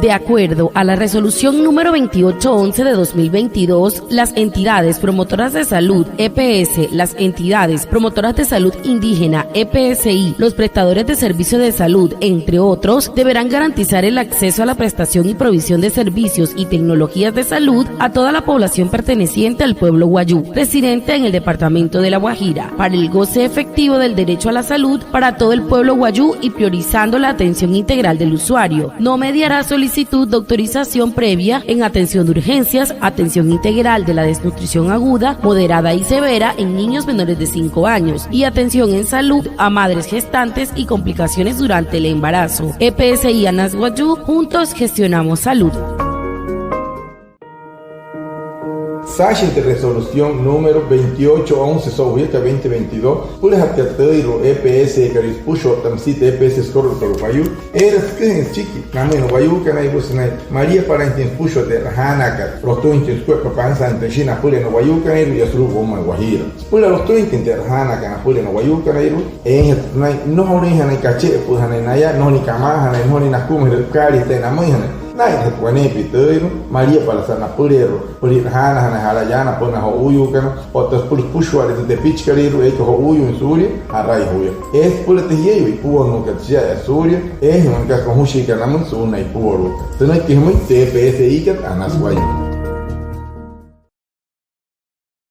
De acuerdo a la resolución número 2811 de 2022, las entidades promotoras de salud, EPS, las entidades promotoras de salud indígena, EPSI, los prestadores de servicios de salud, entre otros, deberán garantizar el acceso a la prestación y provisión de servicios y tecnologías de salud a toda la población perteneciente al pueblo wayú, residente en el departamento de La Guajira, para el goce efectivo del derecho a la salud para todo el pueblo wayú y priorizando la atención integral del usuario. No mediará solicitud de autorización previa en atención de urgencias, atención integral de la desnutrición aguda, moderada y severa en niños menores de 5 años y atención en salud a madres gestantes y complicaciones durante el embarazo. EPS y ANAS Wayú, juntos gestionamos salud. Sashinte resolución número 2811 sobre 2022 pules ateiro EPS caris puxo tamsite EPS scorro tolo wayu era skin chiqui nameno wayu kana ibusnai María para intin puxo de hanaka rosto intin squepa panza intechina pule no wayu kana iru yasru goma Guajira pule rosto intin de hanaka na pule no wayu kana iru no hori hanai cache pu hanai naya no ni kama hanai no ni nakum kari te namai hanai nai hetwane piteiro María para sana pulero pulir hana hana halayana pona ho uyu kana otas pulis pushwari de pichkariru eko ho uyu in Suria harai huya es pulete yeyo ipuo no katsia ya Suria es no kas ko hushi kana mun suna ipuo ro tenai que muy TPS ikat anas wayu